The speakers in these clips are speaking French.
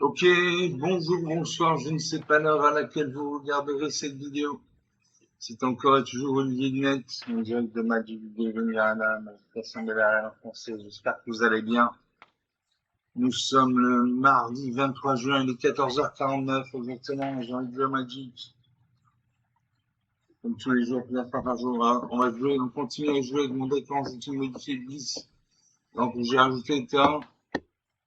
Ok, bonjour, bonsoir, je ne sais pas l'heure à laquelle vous regarderez cette vidéo. C'est encore et toujours Olivier Lunette, en direct de Magic Bienvenue à la manifestation de la française. J'espère que vous allez bien. Nous sommes le mardi 23 juin, il est 14h49 exactement, j'ai envie de jouer à Magic. Comme tous les jours, plusieurs fois par jour, hein. On va jouer, on continue à jouer avec mon deck en une modifié de 10. Donc j'ai rajouté le terrain.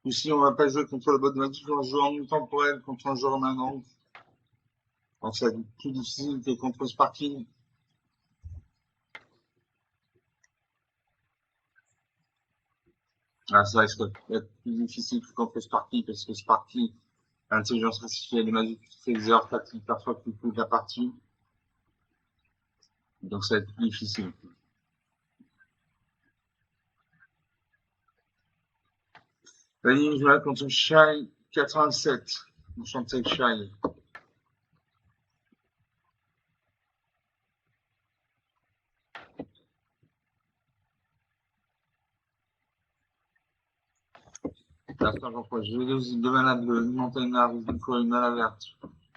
Ici, on va pas jouer contre le bot de Magic, on va jouer en même temporel contre un joueur maintenant. Donc ça va être plus difficile que contre Sparking. Ah, ça risque d'être plus difficile que contre Sparky, parce que Sparky, l'intelligence artificielle est magique, fait des erreurs tactiques parfois plus coûtent de la partie. Donc ça va être plus difficile. La ligne, je vais contre Shy 87. Enchanté avec Shy. L'instant, j'emploie. Je vais deux malades bleus, une montagne noire, une fois une malade verte.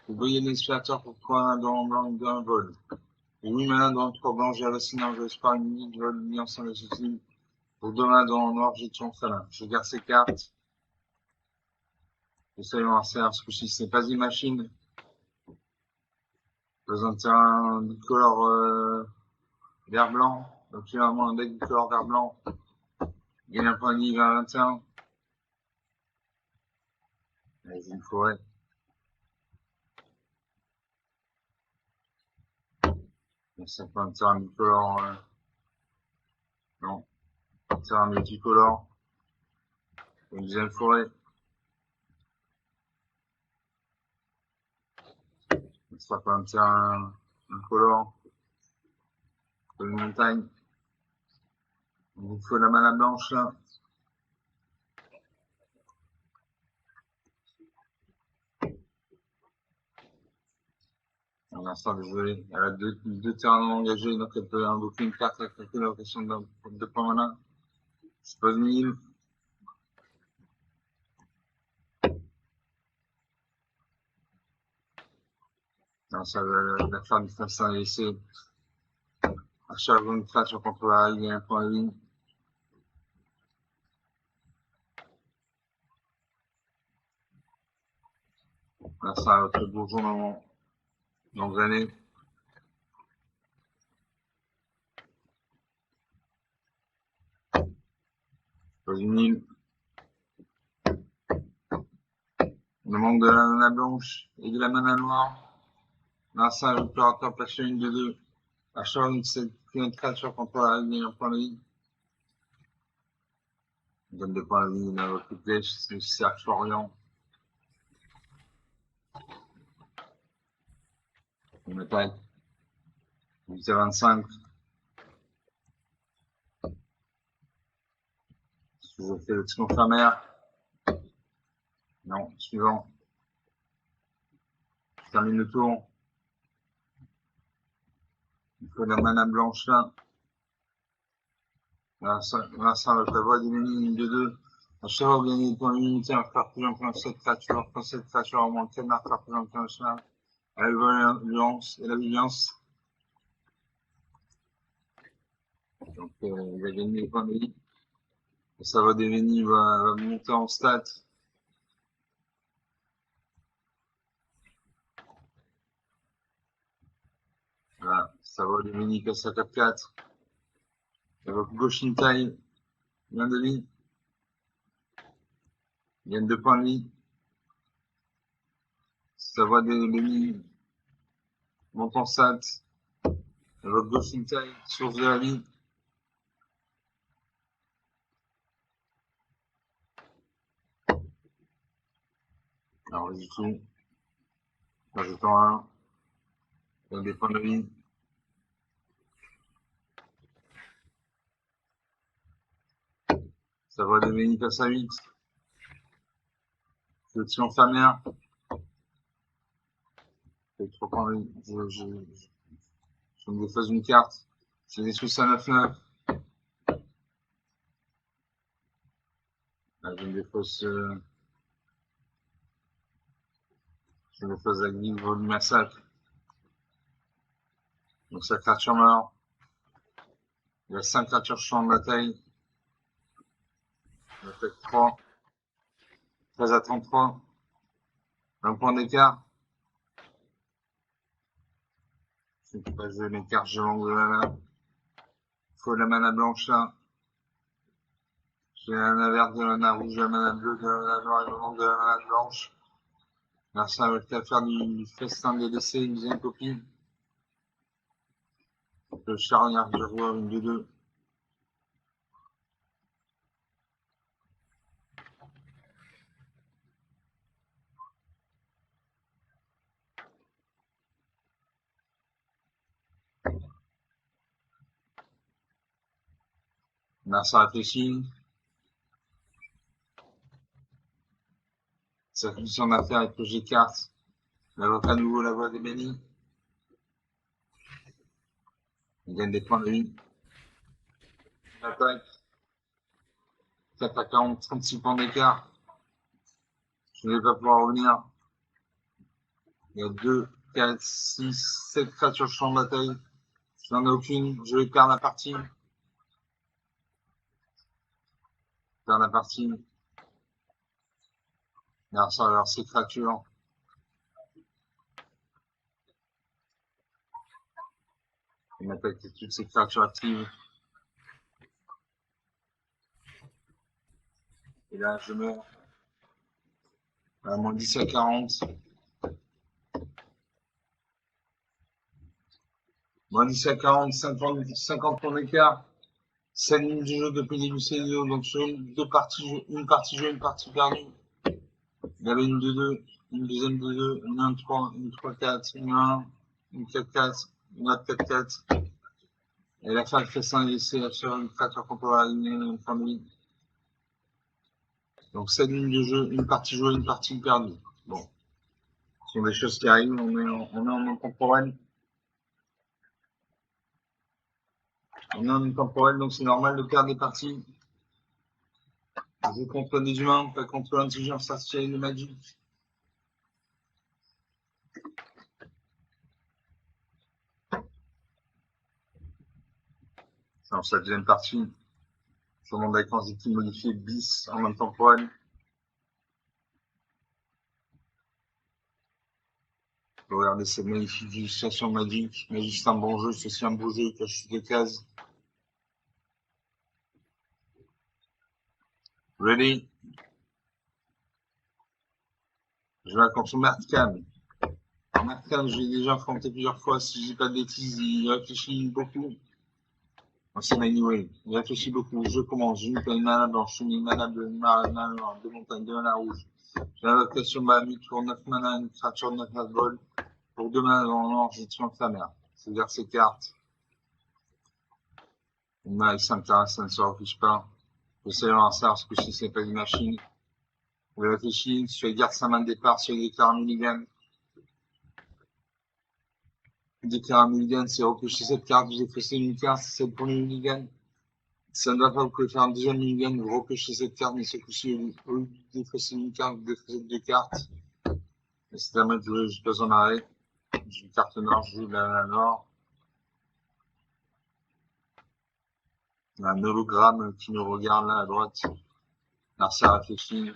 Vous voyez l'explorateur pour 3 dans blanc d'un vol. Et 8 malades dans 3 blancs, j'ai hallucinant, je pas une minute, je vol, mis ensemble légitime. Pour 2 malades dans noir, j'ai tué en falin. Je garde ces cartes. J'essaie de voir ça, ce coup-ci, c'est pas une machine. Présente un bicolore vert blanc. Donc finalement un deck bicolore vert blanc. Gagne un point de vie vers 21. Allez, une forêt. Donc ça peut être un bicolore. Non. C'est un multicolore. Une deuxième forêt. Ça peut être un colore. Une montagne. Il vous faut la mana blanche là. Un instant, désolé. Elle a deux terrains non engagés, donc elle peut invoquer une carte avec calculer la question de points mana. C'est pas une île. Non, ça va la faire du fassin et laisser. À chaque une créature contre la règle et un point de vie. Là, ça va être le bourgeon dans l'année. Dans une île. On demande de la mana blanche et de la mana noire. Là, ça, je peux remplacer une de deux. À chaque une cette créature contre la règle et un point de vie. On donne des points de vie dans votre flèche, c'est le cercle orient. On met pas 8 à 25. Je fais le petit infirmière. Non, suivant. Je termine le tour. Il faut de la mana blanche là. Là, ça, je la vois diminuer une de deux. À chaque fois, vous gagnez des points d'unité, un faire plus en cette créature, quand cette créature au moins 4 marques, faire plus en cela. Elle veut l'violence et la vigilance. Donc, il va gagner des points de vie. Et ça va devenir, va monter en stats. Voilà, ça va devenir passe à 4-4. Ça va Goshin Tai, bien de vie. Il gagne 2 points de vie. Ça va devenir monte en stats. Ça va Goshin Tai, source de la vie. Alors, du tout. Rajoutant un. Donc, des points de vie. Ça va devenir passe à 8. Je suis infirmière. Je reprends je me défausse une carte. C'est des sous à 9-9. Là, je me défausse, Je le fais avec niveau du massacre. Donc sa créature meurt. Il y a 5 créatures champ de bataille. On attaque 3. 13 à 33. 1 point d'écart. Je ne peux pas jouer mes cartes géantes de la main. Faut la mana blanche là. J'ai la mana verte, de la mana rouge, de la mana bleue, de la mana noire, de la mana blanche. Là, ça va faire du festin des décès, une deuxième copie. Le charnière du joueur, une de deux. Là, ça réfléchit. Ça finit son affaire avec le G cartes. L'avocat nouveau, la voix des bénis. Il gagne des points de vie. Il attaque. 4 à 40, 36 points d'écart. Je ne vais pas pouvoir revenir. Il y a 2, 4, 6, 7 créatures de champ de bataille. Je n'en ai aucune. Je vais perdre la partie. Perdre la partie. Alors ça, alors ces créatures. Il m'attaque toutes ces créatures actives. Et là, je meurs. À moins 10 à 40. Moins 10 à 40, 50 points d'écart. 7 minutes de jeu depuis le début de saison. Donc sur une partie jouée, une partie perdue. Il y avait une 2-2, une deuxième 2-2, une 1-3, une 3-4, une 1, une 4-4, une autre 4-4. Et la fin, fait 5 essais sur une créature qu'on peut aligner une fin de vie. Donc 7 minutes de jeu, une partie jouée, une partie perdue. Bon. Ce sont des choses qui arrivent, on est en monde temporel. On est en monde temporel, donc c'est normal de perdre des parties. Je contre des humains, pas contre l'intelligence artificielle de Magic. C'est dans sa deuxième partie. Je demande avec un équipe modifié bis en même temporel. Regardez cette magnifique illustration Magic. Magic, c'est un bon jeu, c'est aussi un beau jeu, cache toutes les cases. Ready? Je vais contre Martkan. Martkan, je l'ai déjà affronté plusieurs fois, si je dis pas de bêtises, il réfléchit beaucoup. C'est anyway, il réfléchit beaucoup. Je commence, j'ai une mana blanche, une mana bleue, une mana noire, deux montagnes, deux mana rouges. J'ai l'invocation Bahamut pour 9 mana, une créature de 9 vol. Pour 2 mana dans le noir, je tue sa mère. C'est-à-dire ces cartes. Une main avec 5 cartes, ça ne se réfléchit pas. J'essaie de voir ça parce que si c'est pas une machine. Je réfléchis, si elle garde sa main de départ, si elle déclare un mulligan. Déclare un mulligan, c'est repêcher cette carte, vous effacez une carte, c'est celle pour le mulligan. Ça ne va pas, vous pouvez faire un deuxième mulligan, vous repêchez cette carte, mais ce coup-ci, au lieu de défausser une carte, vous défaussez 2 cartes. Et c'est à moi de jouer jusqu'à son arrêt. J'ai une carte noire, je joue de la noire. Un hologramme qui nous regarde là à droite. Alors ça réfléchit.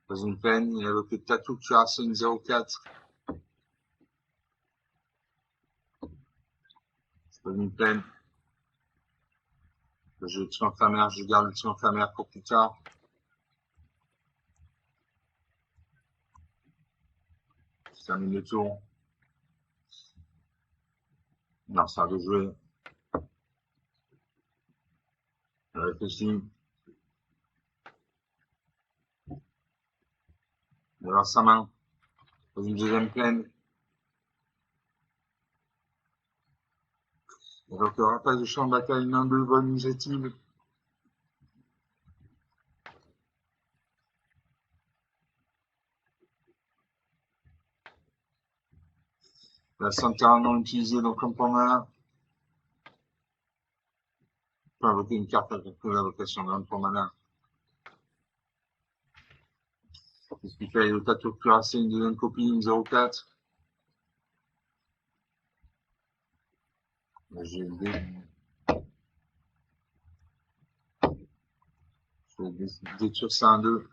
Pas une peine. Il avait que Tattoo Cuirassé 04. C'est pas une peine. Je tue infirmière, je garde le tue infirmière pour plus tard. Je termine le tour. Non, ça va jouer. Il réfléchit. Il lance sa main. Dans une deuxième plaine. Il donc le rappel de champ de bataille, main de bonne initiative. La Santara non utilisée, donc comme pour mana. Je peux invoquer une carte avec l'invocation de pour mana. Qu'est-ce qu'il fait? Le tour cuirassé, une deuxième copie, une 0,4. J'ai détruire ça un 2.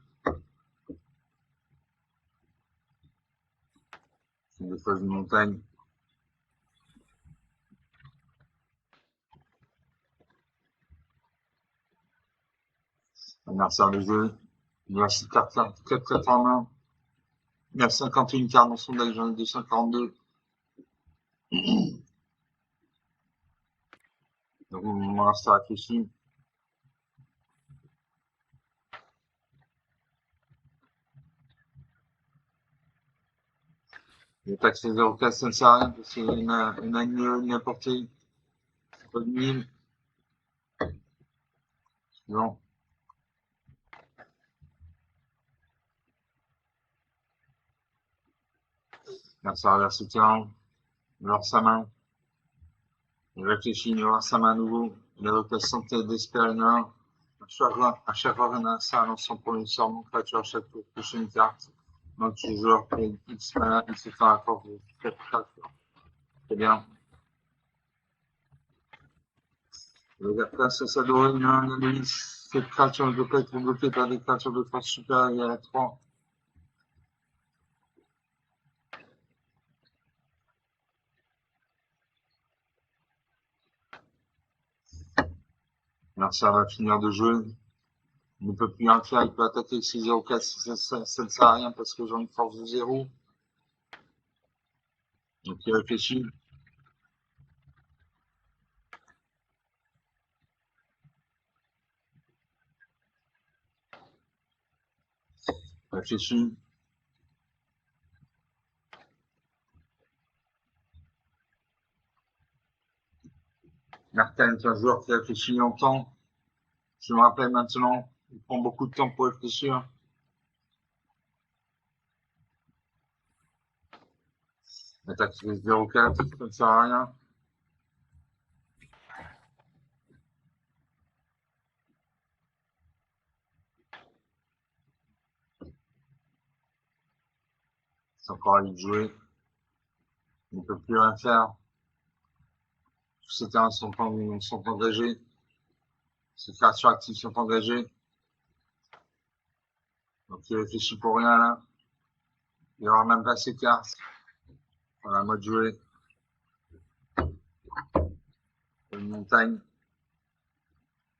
C'est des fois une montagne. On sort le jeu. Il reste 4 cartes en main. Il y a 51 cartes dans son deck, j'en ai 242. Donc, mon instant réfléchi. Le taxe 0,4, ça ne sert à rien parce qu'il y a une apportée. C'est pas de 1000. Non. Là, ça reverse le terrain. Il lance sa main. Il réfléchit, il lance sa main à nouveau. Il a l'occasion d'espérer une 1. À chaque fois qu'on a ça, lance son premier sort, mon créature, à chaque tour, touche une carte. Donc, le joueur fait X mana, il se fait un accord de 4 créatures. Très bien. Le gars place sa dorée, il analyse. Cette créature ne peut pas être bloquée par des créatures de force supérieure à 3. Alors, ça va finir de jouer. Il ne peut plus rien faire, il peut attaquer avec 6-0-4, ça ne sert à rien parce que j'ai une force de 0. Donc il réfléchit. Réfléchit. Martin est un joueur qui réfléchit longtemps. Je me rappelle maintenant, il prend beaucoup de temps pour réfléchir. Attaque 0-4, ça ne sert à rien. C'est encore à lui de jouer. Il ne peut plus rien faire. Tous ces terrains sont engagés. Ces créatures actives sont engagées. Donc il réfléchit pour rien là. Il aura même pas ses cartes. Voilà, mode jouer. Une montagne.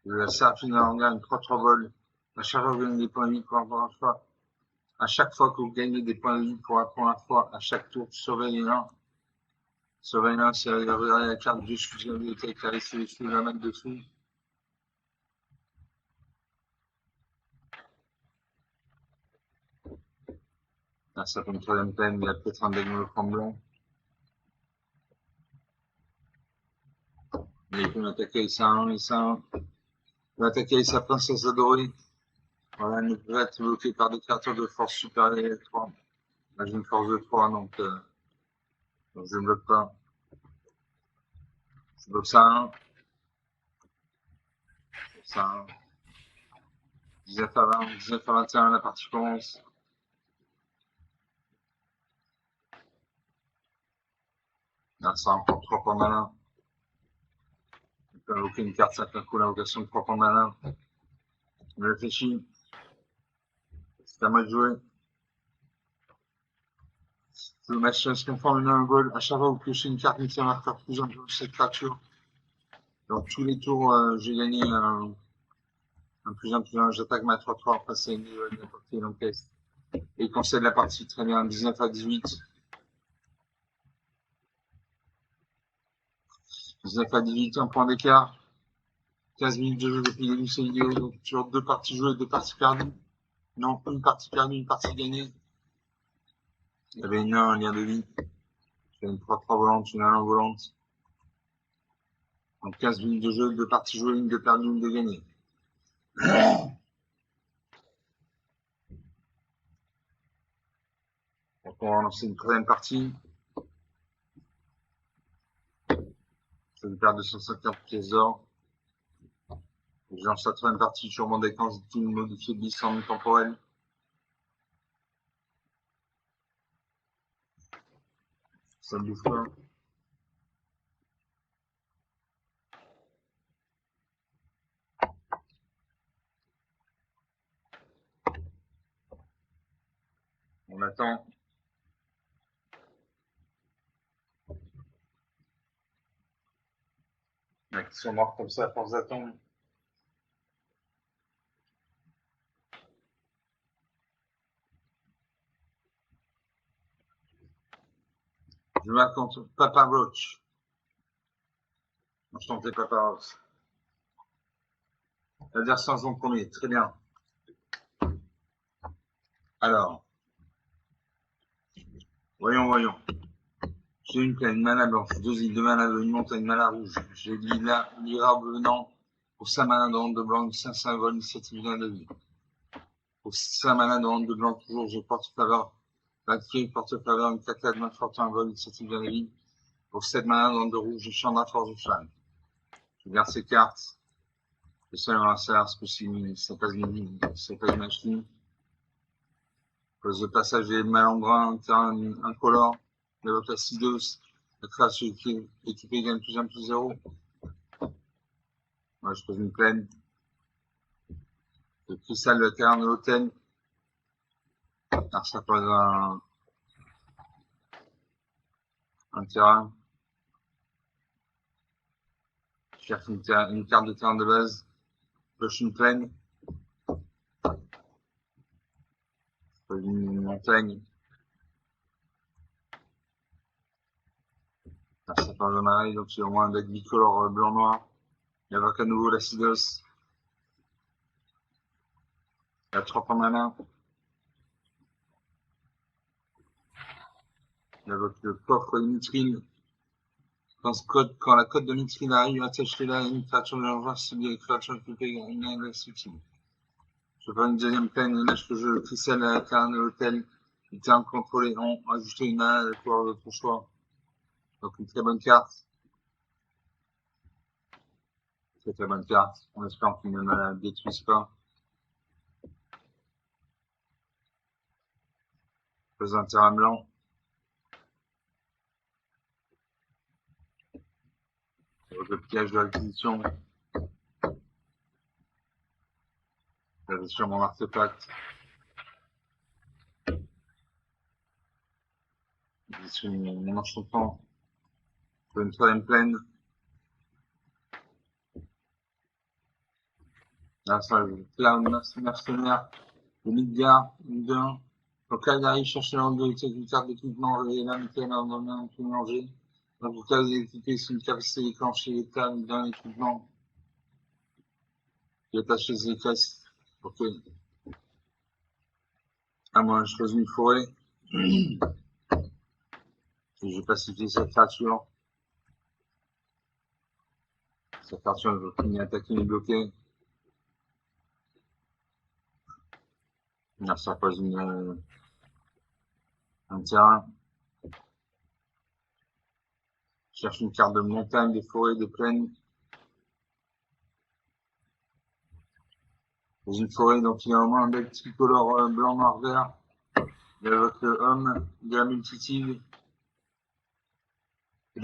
Le Serafina en gagne 3-3 vols. À chaque fois que vous gagnez des points de vie pour la première fois. À chaque fois que vous gagnez des points de vie pour la première fois, à chaque tour, surveillez l'un. Surveillez l'un, c'est regarder la carte du fusil de bibliothèque, la laisser les la mettre dessous. Là, ça fait une troisième peine, il y a peut-être un deck le blanc. Mais il peut m'attaquer avec ça, et ça. Il peut attaquer avec sa princesse adorée. Voilà, elle ne peut être bloquée par des créatures de force supérieure à 3. Là, j'ai une force de 3, donc je ne bloque pas. Je bloque ça. Ça. 19 à 20, 19 à 21, la partie commence. Là, ça encore 3 points malin. Il peut invoquer une carte 5 coup, l'invocation de 3 points malin. Il réfléchit. C'est à moi de jouer. Le match se conforme une un vol. À chaque fois que vous piochez une carte, mettez un marqueur plus un de cette créature. Donc tous les tours, j'ai gagné un plus un. J'attaque ma 3-3. Après, c'est une n'importe quelle encaisse. Et il concède la partie très bien. 19 à 18. 19 à 18, un point d'écart. 15 minutes de jeu depuis le début de cette vidéo. Donc sur 2 parties jouées, 2 parties perdues. Non, une partie perdue, une partie gagnée. Il y avait un lien de vie. J'ai une 3-3 volante, une 1 volante. Donc 15 minutes de jeu, 2 parties jouées, une de perdue, une de gagnée. Donc on va lancer une troisième partie. Je vais perdre 250 pièces d'or. Je lance la troisième partie sur mon deck en style modifié de liste en temporel. Ça bouffe pas. On attend. Il y en a qui sont morts comme ça à force d'attendre. Je vais contre Papa Roach. Enchanté Papa Roach. L'adversaire en premier, très bien. Alors, voyons. J'ai une plaine, mana blanche, 2 îles de mana bleue, une montagne, mana rouge. J'ai l'ira venant pour 5 mana de ronde de blanc, 5 symboles, initiative vient de vie. Pour 5 mana de ronde de blanc, toujours, je porte faveur. 24 porte faveur, une 4 main forte, un vol, initiative vient de vie. Pour 7 mana de ronde de rouge, je chante la force du flamme. Je garde ces cartes. Le seul insert, c'est possible, c'est pas une machine. Cause de passage des malandrins, un terrain incolore. L'évoque acidos. La création équipée gagne plus 1 plus 0. Moi, je pose une plaine. Le cristal de la caverne de l'hôtel. Alors, ça pose un terrain. Je cherche une carte de terrain de base. Je pose une plaine. Je pose une montagne. Alors, ça parle de marée, donc j'ai au moins un deck bicolore blanc-noir. Il y a à nouveau l'acidos. Il y a 3 points de mana. Il y a le coffre de Mitrine. Quand la cote de Mitrine arrive, attachez-la à une créature de l'envoi, si bien les créatures équipées gagnent une adresse utile. Je prends une deuxième plaine, le match que je cristale à la carte de l'hôtel. Les termes contrôlés ont ajouté une mana à la couleur de ton choix. Donc une très bonne carte. Très bonne carte. On espère qu'il ne me la détruise pas. Je pose un terrain blanc. Avec le piège de l'acquisition. J'avais sur mon artefact. Je suis mon enchantement. Je fais une troisième plaine. Là, ça, le clown mercenaire. Le Midgard, une 2-1. Donc là, il arrive chercher l'ordre de une carte d'équipement et là, Michael a donné un peu mélangé. Donc, le cas des équipés, c'est une capacité déclenchée l'état d'un équipement qui est attaché ses écresses. Ok. Ah, moi, je choisis une forêt. Et je vais pacifier cette créature. Cette créature, elle veut ni attaquer ni bloquer. Là, ça pose un terrain. Je cherche une carte de montagne, des forêts, des plaines. Dans une forêt, donc il y a au moins un deck tricolore blanc, noir, vert. Il y a votre homme, de la multitude. Au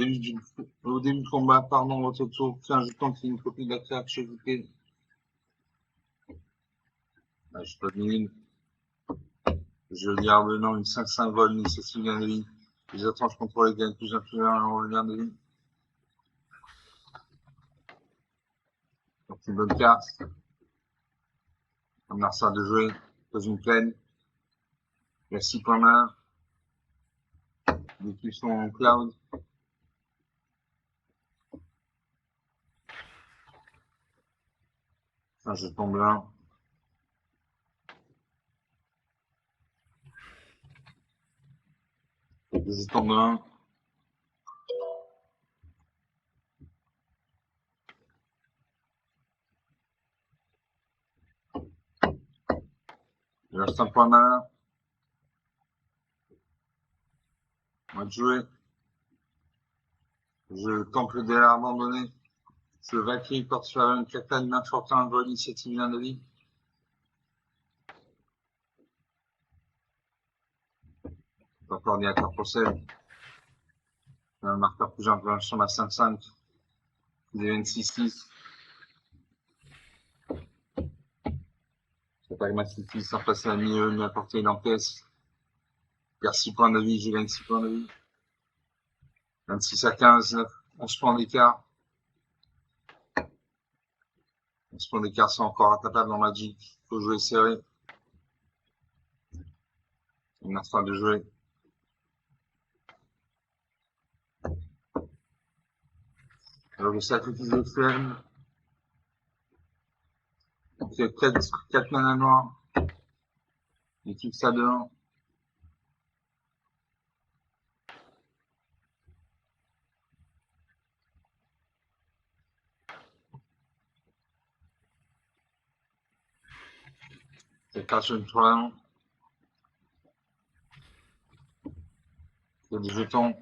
début du combat, pardon, votre tour, fait un jeton qui est une copie de la créature équipée. Là, je peux donner je garde le nom, une 5 symbole, une initiative gain de vie. Les étranges contrôlés gagnent plus influents en gain de vie. Donc, une bonne carte. On a ça de jouer. Pose une plaine. Il y a 6 points main. Les plus sont en cloud. Un jeton blanc. Des jetons blancs. Il reste un point main. On va jouer. Je temple dès abandonné. Je Valkyrie porte sur une cacane, main forte, un vol, initiative gain de vie. Encore coordinateur procède. Un marqueur plus un sur ma 5-5. Il devient 6-6. J'attaque ma 6-6 sans passer à milieu, ni à portée, il encaisse. Il perd 6 points de vie, je gagne 6 points de vie. 26 à 15, 11 points d'écart. 11 points d'écart, c'est encore rattrapable dans Magic. Il faut jouer serré. On est en train de jouer. Alors, je sacrifie le ferme. On fait 4 manas noirs. Il tue ça dehors. C'est pas sur une toile. Il y a des jetons.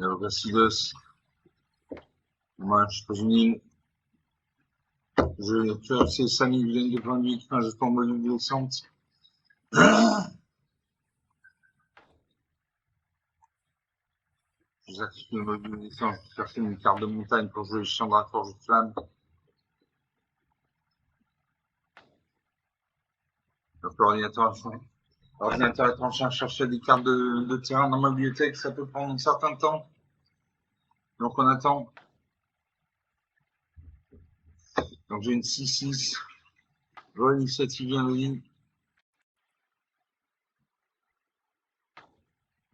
Il y a le Vassilos. Moi, je pose une île. Je tue ces 5000 viennent de points de vie. Un jeton module de descente. Je sacrifie le module de descente. Je vais chercher une carte de montagne pour jouer le champ de la forge de flamme. Donc, l'ordinateur est en train de chercher des cartes de terrain dans ma bibliothèque. Ça peut prendre un certain temps. Donc, on attend. Donc, j'ai une 6-6. Vol initiative vient de ligne.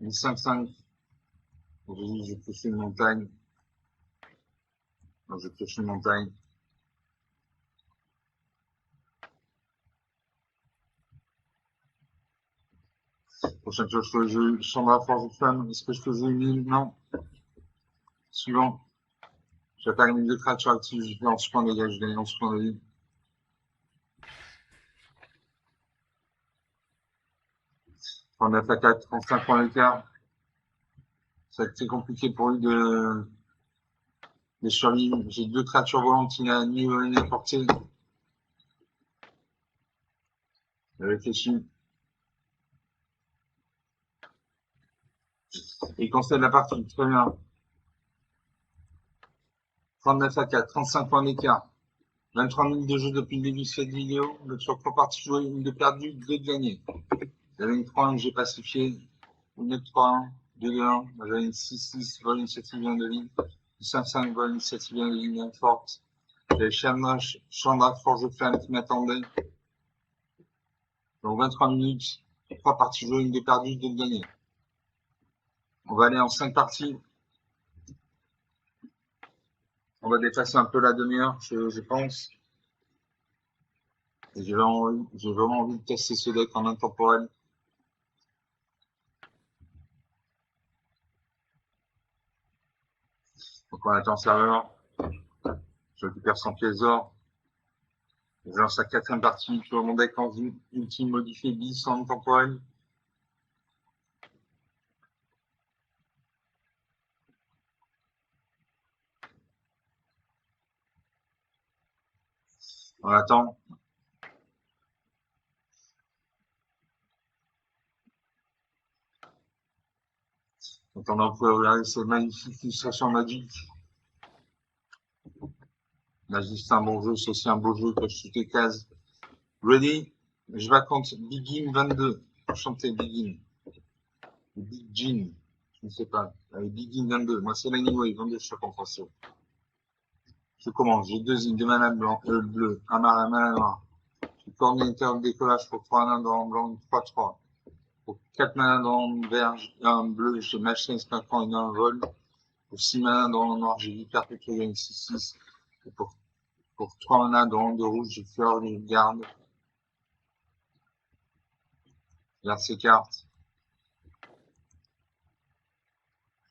Une 5-5. Aujourd'hui, je pêche une montagne. Donc, je pêche une montagne. Prochaine chose, je joue chambre à force de flamme. Est-ce que je peux jouer une île? Non. Suivant. J'attaque une de créatures actives. Je fais 11 points de dégâts. Je gagne 11 points de vie. On attaque à 35 points d'écart. Ça va être très compliqué pour lui de survivre. J'ai 2 créatures volantes. Il a ni vol ni portée. Il réfléchit. Il concède la partie. Très bien. 39 à 4. 35 points d'écart. 23 minutes de jeu depuis le début de cette vidéo. Le sur 3 parties jouées, une de perdue, 2 de gagnées. J'avais une 3-1 que j'ai pacifiée. Une autre 3-1, 2-2-1. J'avais une 6-6, vol initiative 1 de ligne. Une 5-5, vol initiative 1 de ligne forte. J'avais Chandra, forge de flamme qui m'attendait. Donc 23 minutes, 3 parties jouées, une de perdue, 2 de gagnées. On va aller en 5 parties. On va dépasser un peu la demi-heure, je pense. Et j'ai vraiment envie de tester ce deck en intemporel. Donc on attend serveur. Je récupère 100 pièces d'or. Je lance la 4ème partie sur mon deck en vue. Ultime modifié bis en intemporel. On attend. Donc on va pouvoir regarder ces magnifiques illustrations magiques. Magic, c'est un bon jeu, c'est aussi un beau jeu que je suis les cases. Ready? Je vais compte Begin 22. Enchanté, Begin. Big Jean. Je ne sais pas. Allez, Begin 22. Moi, c'est l'anyway, 22, je suis en français. Je commence. J'ai 2 îles de mana blanc, bleu, un mana noir. Je suis coordinateur de décollage pour 3 nains dans blanc, 3-3. Pour 4 manas dans le vert, un bleu, j'ai machine, spinquant et un vol. Pour 6 manas dans le noir, j'ai hyper perpétuel, une 6-6. Et pour 3 manas dans le rouge, j'ai fleur de garde. Regarde ces cartes.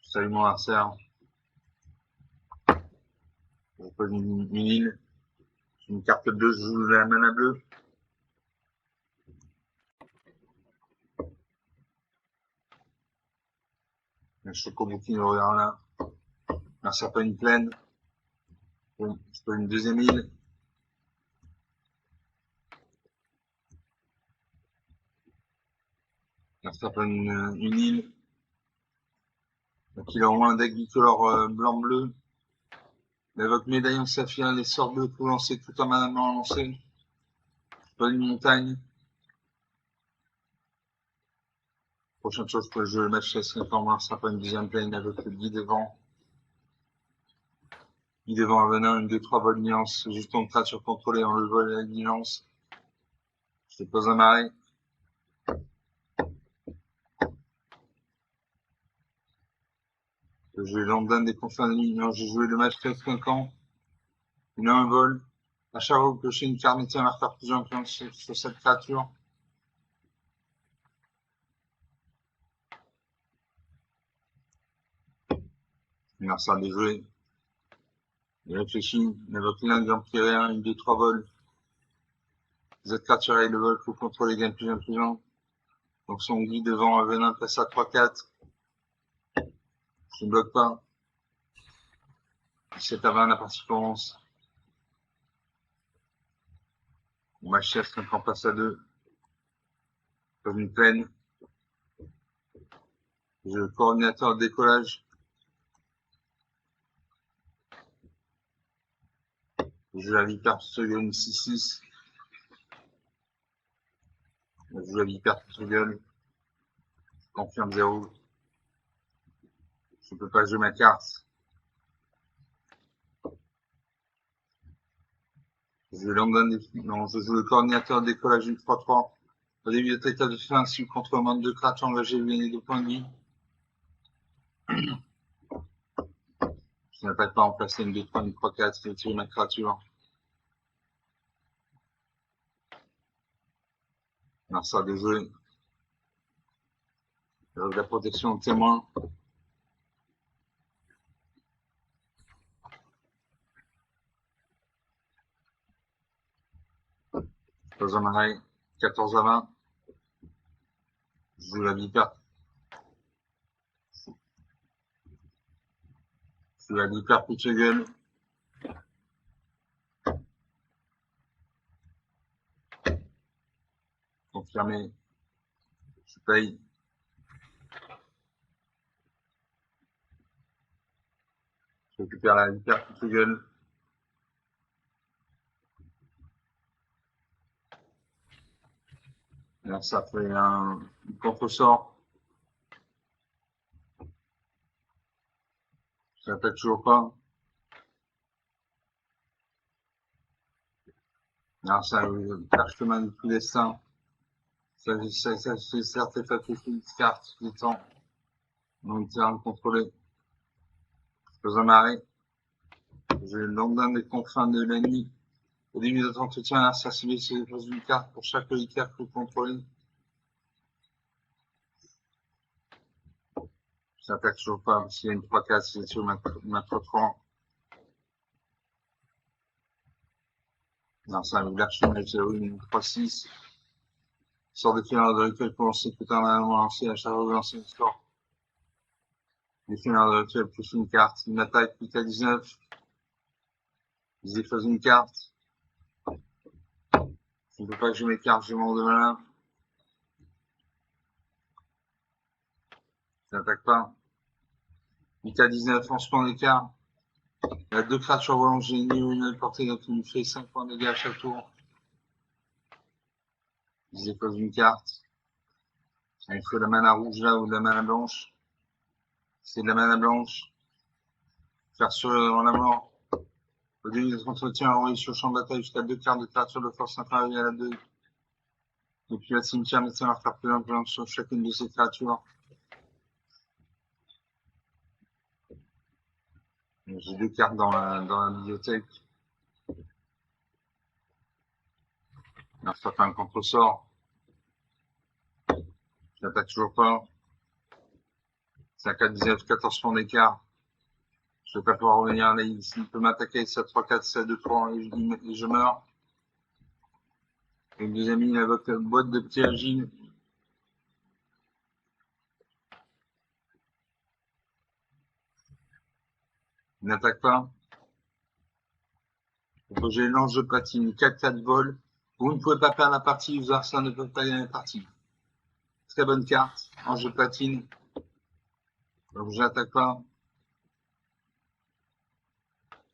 Salut mon adversaire. Je pose une île. Une carte bleue, je joue la mana bleue. Un Chocoboki au regard là. Un serpent une plaine. Bon, je peux une deuxième île. Ça s'appelle une île. Donc il a au moins un deck bicolore blanc-bleu. Mais votre médaillon saphir, les sorts bleus pour lancer tout en manament lancé. Pas une montagne. Prochaine chose que je match S réformeur, ça sera pas une deuxième plane avec le guide devant. Guide devant un venin, une 2-3 vol nuance, juste en créature contrôlée, on le vol à la nuance. Je pose un marais. Je vais lambda des confins de ligne. J'ai joué le match 5 ans. Il a un vol. À chaque fois que vous cochez une carte, mettez un marqueur plus influence sur cette créature. Il a ça déjoué. Il réfléchit. Il invoque l'un empiré, une 2-3 vols. Cette créature avec le vol, faut contrôler gain plus influent. Donc son guide devant un venin passe à 3-4. Je ne bloque pas. 17 à 20 la partie commence. Ma chef, 5 ans passe à 2. Comme une plaine. Je coordinateur de décollage. Je la vipère une 6-6. Je joue la vipère gueule. Confirme 0. Je peux pas jouer ma carte. Je joue le coordinateur de décollage une 3-3. Au début de l'état de fin, si contre moins de 2 créatures engagées, vous gagnez 2 points de vie. Je n'attaque pas à remplacer une 2-3, une 3-4, je vais tirer ma créature. Alors ça, désolé. La protection de témoin. Pose un marais. 14 à 20. Je joue la vipère. Je joue la vipère toute gueule. Confirmé. Je paye. Je récupère la vipère toute gueule. Alors ça fait un contre-sort. Ça n'attaque toujours pas. Alors ça, parchemin du tout destin. Ça fait certes effacer une carte du temps. Donc terrain contrôlé. Je pose un marais. Je lendemain des confins de l'ennemi. Au début de votre entretien, ça se met sur une carte pour chaque carte que vous contrôlez. Ça n'attaque toujours pas. S'il y a une 3-4, c'est sur ma 3. Non, ça a l'archimède, j'ai une 3-6. Sort des finales de rituel pour lancer tout un élément lancé à chaque fois que vous lancez une score. Les finales de rituel plus une carte. Une attaque, plus à 19. Ils effacent une carte. Je ne peux pas que je mes cartes, je m'en de malin. Ça n'attaque pas. 8 à 19, lancement d'écart. Il y a 2 créatures volantes génies ou une portée, donc il me fait 5 points de dégâts à chaque tour. Ils effacent une carte. Il faut la mana rouge là ou de la mana blanche. C'est de la mana blanche. Faire sur la mort. Au début de votre entretien, envoyez sur le champ de bataille jusqu'à 2 cartes de créatures de force inférieure à la 2. Depuis la cimetière, mettez un marqueur plus blanc sur chacune de ces créatures. J'ai 2 cartes dans la bibliothèque. Alors ça fait un contre-sort. J'attaque toujours pas. C'est un 4-19, 14 points d'écart. Je vais pas pouvoir revenir là. Il peut m'attaquer, c'est à 3-4, c'est à 2-3 et je meurs. Et le deuxième, il invoque la boîte de petits agiles. Il n'attaque pas. J'ai l'ange de platine, 4-4 vols. Vous ne pouvez pas perdre la partie, vos arsenals ne peuvent pas gagner la partie. Très bonne carte. En jeu platine. Donc j'attaque pas.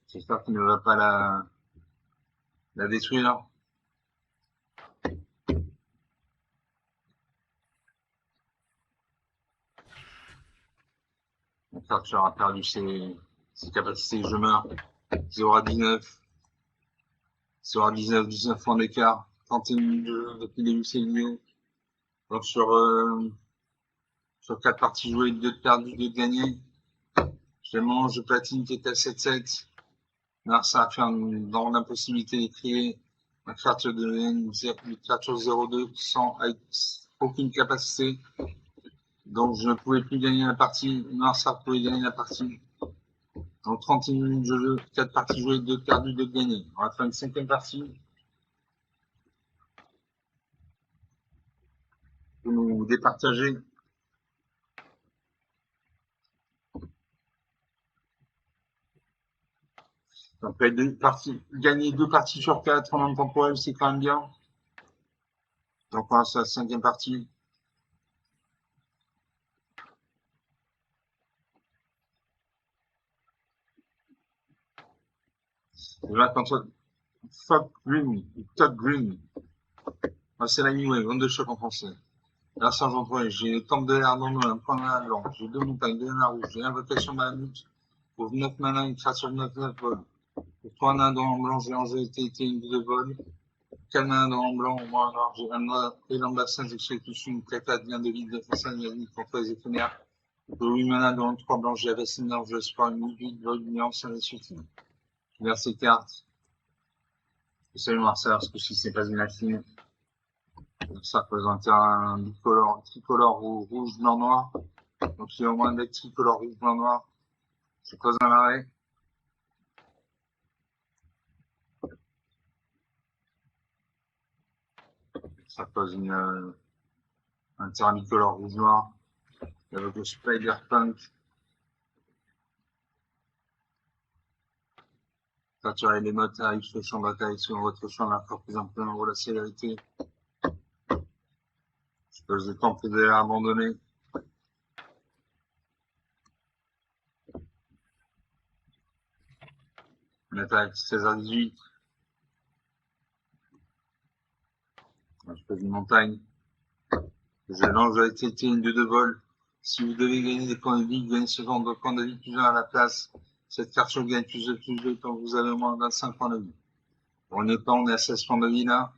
J'espère qu'il ne va pas la détruire. Mon Karcher a perdu ses capacités. Je meurs. 0 à 19. 0 à 19, 19 points d'écart. 31 minutes de jeu depuis les UCLU. Donc sur 4 parties jouées, 2 de perdues, 2 de gagnées. J'ai mon jeu platine qui est à 7-7. Là, ça va faire dans l'impossibilité de créer une créature une créature 0-2 avec aucune capacité. Donc je ne pouvais plus gagner la partie. Narsa pouvait gagner la partie. En 31 minutes de jeu, 4 parties jouées, 2 perdues, 2 gagnées. On va faire une 5e partie. Pour nous départager. Après gagner 2 parties sur 4 en temporel, c'est quand même bien. Donc on passe à la 5e partie. Là, contre Top Green. C'est la New Wave, onde de choc en français. Là, Sergent 3, j'ai le temple de l'air dans un point de mana blanc, j'ai 2 montagnes, 2 nains rouges, j'ai invocation manute, pour 9 mana, une créature de 9 vol. Pour 3 nains dans le blanc, j'ai angélique une 2 vol. 4 nains dans le blanc, au moins noir, j'ai un noir et l'ambassin d'exécution, une cacade, bien de vide, défense animalique contre les éphémères. Pour 8 mana dans le 3 blancs, j'ai Avacina, je l'espoir, une 8 vol, une lance, un suffit. Je verse ces cartes. Salut Marcel, ce que si c'est pas une machine. Ça représente un bicolore, tricolore rouge, blanc, noir. Donc il y a au moins des tricolores rouge, blanc, noir. Je pose un arrêt. Ça pose un terrain bicolore rouge, noir. Avec le Spider-Punk. Capturer les mots arrivent sur le champ de bataille sur votre champ de la force plus amplement pour la célérité. Je pose le temple de l'air abandonné. On attaque 16 à 18. Je pose une montagne. Je lance la TT, une 2 de vol. Si vous devez gagner des points de vie, gagnez ce genre de points de vie plus 1 à la place. Cette carte gagne plus de quand vous avez au moins 25 points de vie. On n'est pas, on est à 16 points de vie là.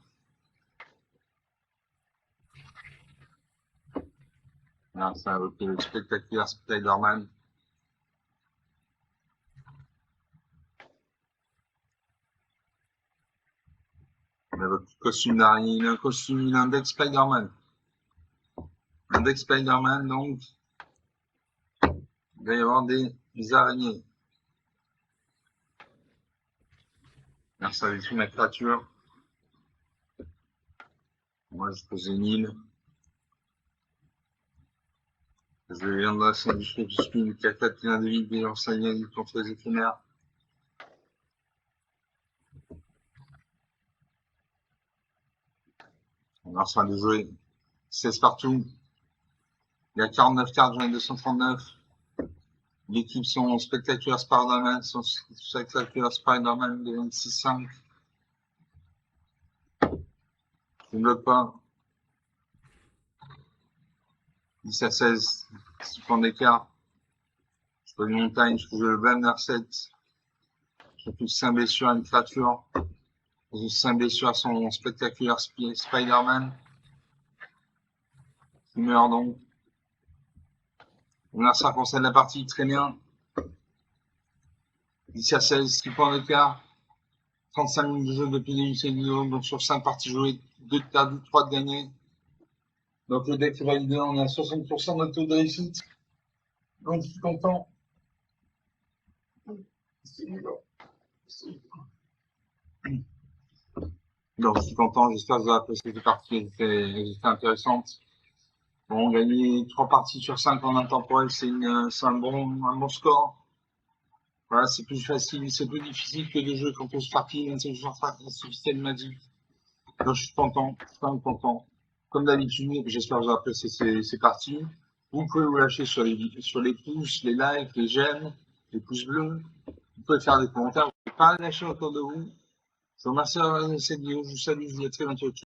Là, ça a évoqué le spectaculaire Spider-Man. On a votre costume d'araignée, il a un costume, il a un deck Spider-Man. Un deck Spider-Man, donc, il va y avoir des araignées. Alors, ça détruit ma créature. Moi, je pose une île. Je viens de la scène du crépuscule, du cacate plein de vie, des enseignants contre les éphémères. On va faire des jouets 16 partout. Il y a 49 cartes, j'en ai 239. L'équipe sont spectaculaires Spider-Man, sont spectaculaires Spider-Man de 26-5. Je ne bloque pas. 10 à 16, 6 points d'écart. Je fais une montagne, je joue le Banner 7. Je touche 5 blessures à une créature. Les 5 blessures à son spectaculaire Spider-Man. Qui meurt donc. On a 5% de la partie, très bien. 10 à 16, 6 points d'écart. 35 minutes de jeu depuis les vidéo. Donc sur 5 parties jouées, 2 de perdu, 3 de gagné. Donc le deck est validé, on est à 60% de taux de réussite. Donc je suis content. Donc je suis content, j'espère que vous avez apprécié cette partie, elle était intéressante. Bon, gagner 3 parties sur 5 en intemporel, c'est un bon score. Voilà, c'est plus facile, c'est plus difficile que de jouer contre ce parti, même si je suis en train de magique. Donc je suis content, je suis quand même content. Comme d'habitude, j'espère que vous avez apprécié ces parties. Vous pouvez vous lâcher sur les pouces, les likes, les j'aime, les pouces bleus. Vous pouvez faire des commentaires. Vous pouvez pas lâcher autour de vous. Je vous remercie d'avoir regardé cette vidéo. Je vous salue. Je vous dis à très bientôt.